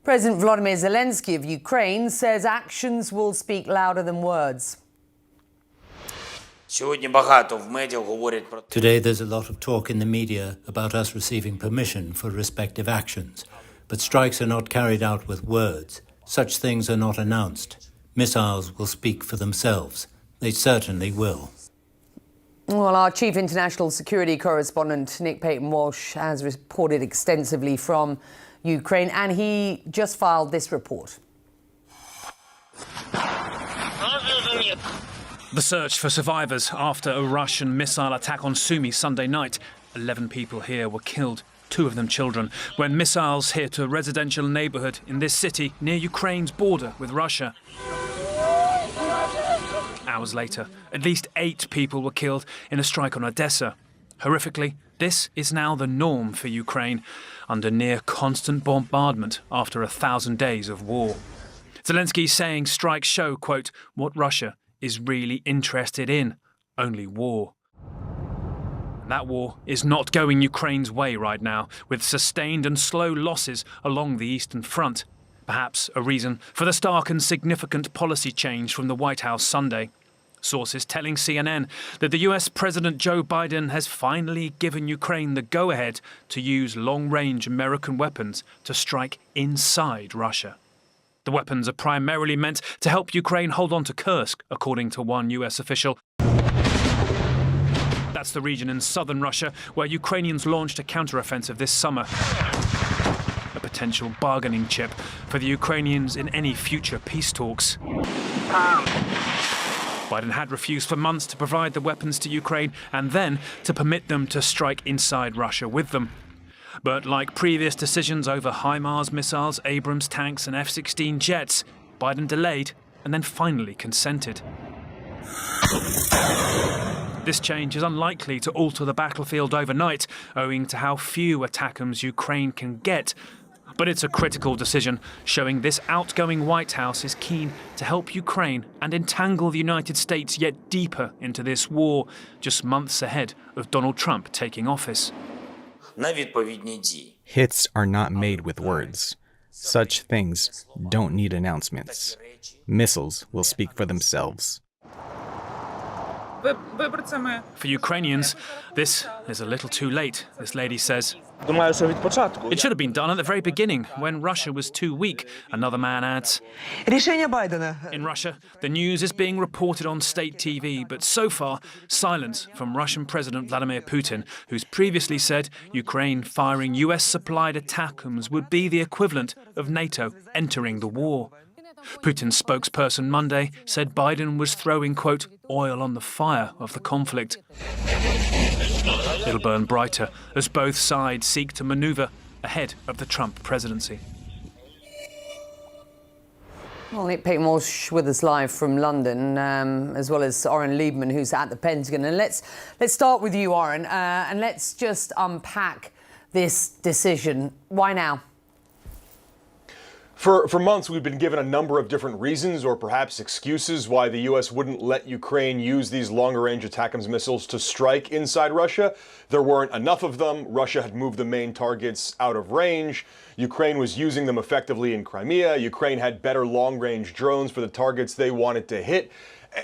President Volodymyr Zelensky of Ukraine says actions will speak louder than words. Today there's a lot of talk in the media about us receiving permission for respective actions. But strikes are not carried out with words. Such things are not announced. Missiles will speak for themselves. They certainly will. Well, our chief international security correspondent, Nick Paton Walsh, has reported extensively from Ukraine, and he just filed this report. The search for survivors after a Russian missile attack on Sumy Sunday night. 11 people here were killed, 2 of them children, when missiles hit a residential neighborhood in this city near Ukraine's border with Russia. Hours later, at least 8 people were killed in a strike on Odessa. Horrifically, this is now the norm for Ukraine, under near constant bombardment after 1,000 days of war. Zelensky saying strikes show, quote, what Russia is really interested in, only war. And that war is not going Ukraine's way right now, with sustained and slow losses along the Eastern Front. Perhaps a reason for the stark and significant policy change from the White House Sunday. Sources telling CNN that the US President Joe Biden has finally given Ukraine the go-ahead to use long-range American weapons to strike inside Russia. The weapons are primarily meant to help Ukraine hold on to Kursk, according to one US official. That's the region in southern Russia where Ukrainians launched a counteroffensive this summer. A potential bargaining chip for the Ukrainians in any future peace talks. Biden had refused for months to provide the weapons to Ukraine and then to permit them to strike inside Russia with them. But like previous decisions over HIMARS missiles, Abrams tanks and F-16 jets, Biden delayed and then finally consented. This change is unlikely to alter the battlefield overnight, owing to how few ATACMS Ukraine can get. But it's a critical decision, showing this outgoing White House is keen to help Ukraine and entangle the United States yet deeper into this war, just months ahead of Donald Trump taking office. Hits are not made with words. Such things don't need announcements. Missiles will speak for themselves. For Ukrainians, this is a little too late, this lady says. It should have been done at the very beginning, when Russia was too weak, another man adds. In Russia, the news is being reported on state TV, but so far, silence from Russian President Vladimir Putin, who's previously said Ukraine firing US-supplied ATACMS would be the equivalent of NATO entering the war. Putin's spokesperson Monday said Biden was throwing, quote, oil on the fire of the conflict. It'll burn brighter as both sides seek to maneuver ahead of the Trump presidency. Well, Nick Paton Walsh with us live from London, as well as Oren Liebman, who's at the Pentagon. And let's start with you, Oren, and let's just unpack this decision. Why now? For months, we've been given a number of different reasons or perhaps excuses why the U.S. wouldn't let Ukraine use these longer-range ATACMS missiles to strike inside Russia. There weren't enough of them. Russia had moved the main targets out of range. Ukraine was using them effectively in Crimea. Ukraine had better long-range drones for the targets they wanted to hit.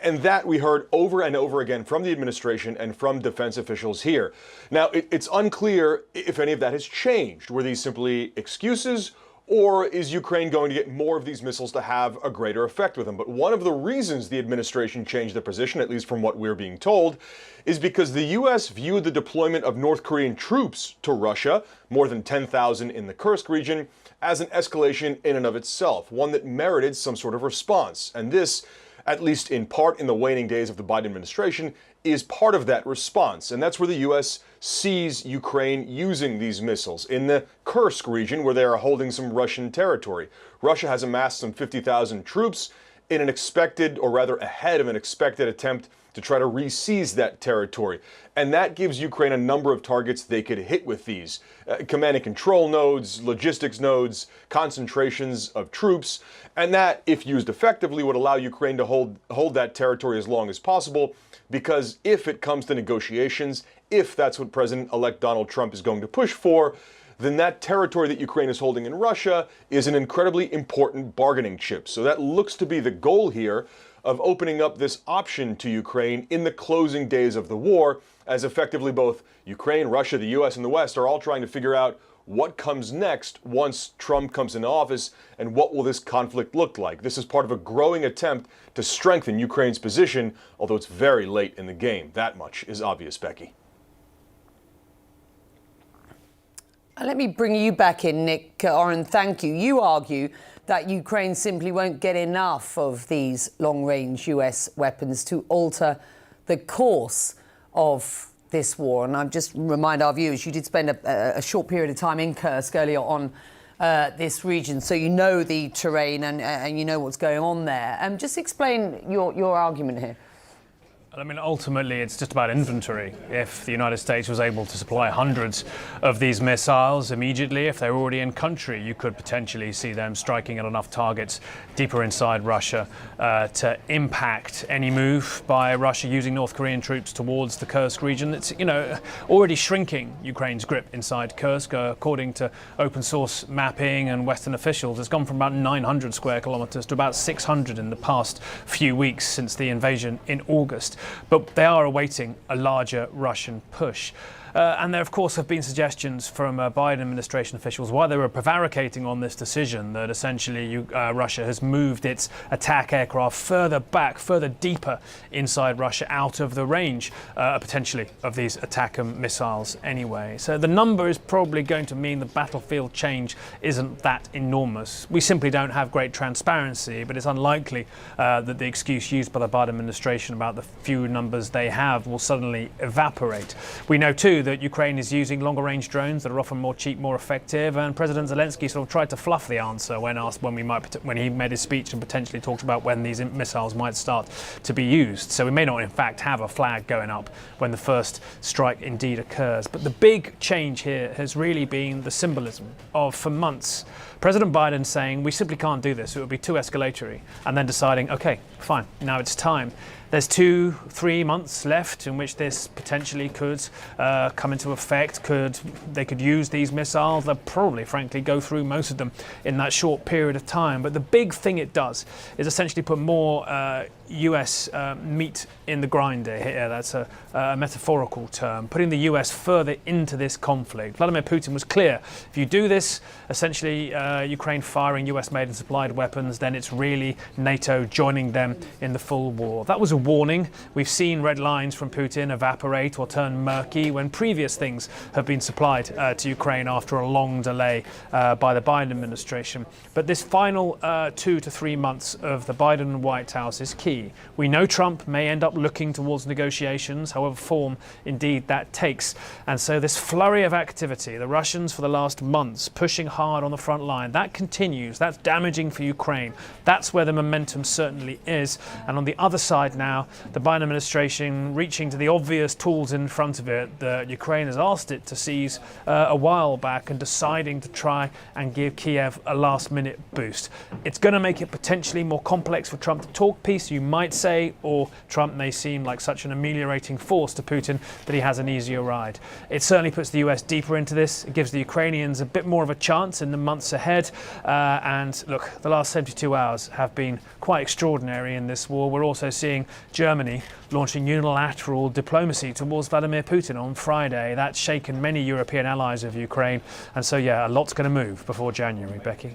And that we heard over and over again from the administration and from defense officials here. Now, it's unclear if any of that has changed. Were these simply excuses? Or is Ukraine going to get more of these missiles to have a greater effect with them? But one of the reasons the administration changed their position, at least from what we're being told, is because the U.S. viewed the deployment of North Korean troops to Russia, more than 10,000 in the Kursk region, as an escalation in and of itself, one that merited some sort of response. And this, at least in part in the waning days of the Biden administration, is part of that response. And that's where the U.S. sees Ukraine using these missiles in the Kursk region, where they are holding some Russian territory. Russia has amassed some 50,000 troops in an expected, or rather ahead of an expected attempt to try to re-seize that territory. And that gives Ukraine a number of targets they could hit with these. Command and control nodes, logistics nodes, concentrations of troops. And that, if used effectively, would allow Ukraine to hold that territory as long as possible, because if it comes to negotiations, if that's what President-elect Donald Trump is going to push for, then that territory that Ukraine is holding in Russia is an incredibly important bargaining chip. So that looks to be the goal here of opening up this option to Ukraine in the closing days of the war, as effectively both Ukraine, Russia, the US, and the West are all trying to figure out what comes next once Trump comes into office and what will this conflict look like. This is part of a growing attempt to strengthen Ukraine's position, although it's very late in the game. That much is obvious, Becky. Let me bring you back in, Nick. Oren, thank you. You argue that Ukraine simply won't get enough of these long-range US weapons to alter the course of this war. And I'll just remind our viewers, you did spend a short period of time in Kursk earlier on this region, so you know the terrain and you know what's going on there. Just explain your argument here. I mean, ultimately, it's just about inventory. If the United States was able to supply hundreds of these missiles immediately, if they're already in country, you could potentially see them striking at enough targets deeper inside Russia to impact any move by Russia using North Korean troops towards the Kursk region. It's, already shrinking Ukraine's grip inside Kursk. According to open source mapping and Western officials, it's gone from about 900 square kilometers to about 600 in the past few weeks since the invasion in August. But they are awaiting a larger Russian push. And there, of course, have been suggestions from Biden administration officials while they were prevaricating on this decision that essentially Russia has moved its attack aircraft further back, further deeper inside Russia, out of the range, potentially, of these ATACMS missiles anyway. So the number is probably going to mean the battlefield change isn't that enormous. We simply don't have great transparency, but it's unlikely that the excuse used by the Biden administration about the few numbers they have will suddenly evaporate. We know, too, that Ukraine is using longer-range drones that are often more cheap, more effective, and President Zelensky sort of tried to fluff the answer when asked when he made his speech and potentially talked about when these missiles might start to be used. So we may not, in fact, have a flag going up when the first strike indeed occurs. But the big change here has really been the symbolism of, for months, President Biden saying we simply can't do this, it would be too escalatory, and then deciding, okay, fine, now it's time. There's 2-3 months left in which this potentially could come into effect. They could use these missiles. They'll probably, frankly, go through most of them in that short period of time. But the big thing it does is essentially put more US meat in the grinder here. That's a metaphorical term, putting the US further into this conflict. Vladimir Putin was clear. If you do this, essentially Ukraine firing US-made and supplied weapons, then it's really NATO joining them in the full war. That was a warning. We've seen red lines from Putin evaporate or turn murky when previous things have been supplied to Ukraine after a long delay by the Biden administration. But this final 2 to 3 months of the Biden White House is key. We know Trump may end up looking towards negotiations, however form indeed that takes. And so this flurry of activity, the Russians for the last months pushing hard on the front line, that continues. That's damaging for Ukraine. That's where the momentum certainly is. And on the other side now, the Biden administration reaching to the obvious tools in front of it that Ukraine has asked it to seize a while back and deciding to try and give Kiev a last-minute boost. It's going to make it potentially more complex for Trump to talk peace, you might say, or Trump may seem like such an ameliorating force to Putin that he has an easier ride. It certainly puts the US deeper into this. It gives the Ukrainians a bit more of a chance in the months ahead. And look, the last 72 hours have been quite extraordinary in this war. We're also seeing Germany launching unilateral diplomacy towards Vladimir Putin on Friday. That's shaken many European allies of Ukraine. And so, yeah, a lot's going to move before January, Becky.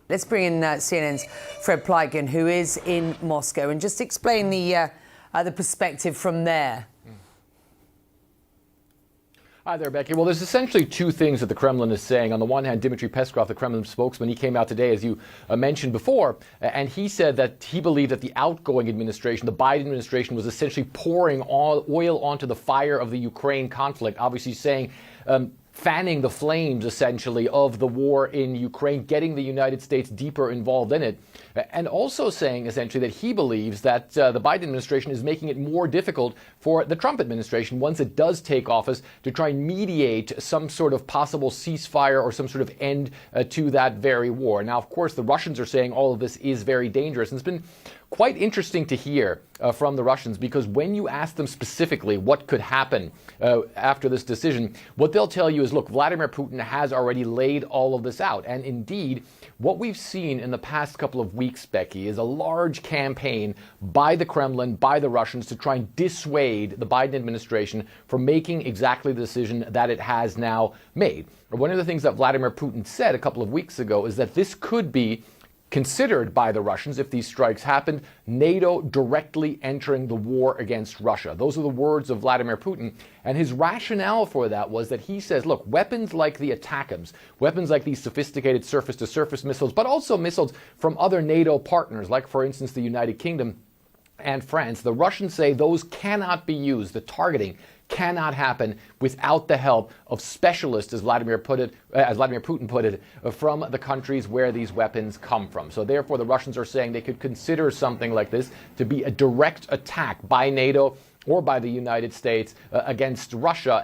Let's bring in CNN's Fred Pleitgen, who is in Moscow, and just explain the perspective from there. Hi there, Becky. Well, there's essentially two things that the Kremlin is saying. On the one hand, Dmitry Peskov, the Kremlin spokesman, he came out today, as you mentioned before, and he said that he believed that the outgoing administration, the Biden administration, was essentially pouring oil onto the fire of the Ukraine conflict, obviously saying fanning the flames, essentially, of the war in Ukraine, getting the United States deeper involved in it, and also saying, essentially, that he believes that the Biden administration is making it more difficult for the Trump administration, once it does take office, to try and mediate some sort of possible ceasefire or some sort of end to that very war. Now, of course, the Russians are saying all of this is very dangerous, and it's been quite interesting to hear from the Russians, because when you ask them specifically what could happen after this decision, what they'll tell you is, look, Vladimir Putin has already laid all of this out. And indeed, what we've seen in the past couple of weeks, Becky, is a large campaign by the Kremlin, by the Russians, to try and dissuade the Biden administration from making exactly the decision that it has now made. One of the things that Vladimir Putin said a couple of weeks ago is that this could be considered by the Russians, if these strikes happened, NATO directly entering the war against Russia. Those are the words of Vladimir Putin. And his rationale for that was that he says, look, weapons like the ATACMS, weapons like these sophisticated surface-to-surface missiles, but also missiles from other NATO partners, like, for instance, the United Kingdom and France, the Russians say those cannot be used. The targeting cannot happen without the help of specialists, as Vladimir Putin put it, from the countries where these weapons come from. So therefore, the Russians are saying they could consider something like this to be a direct attack by NATO or by the United States against Russia.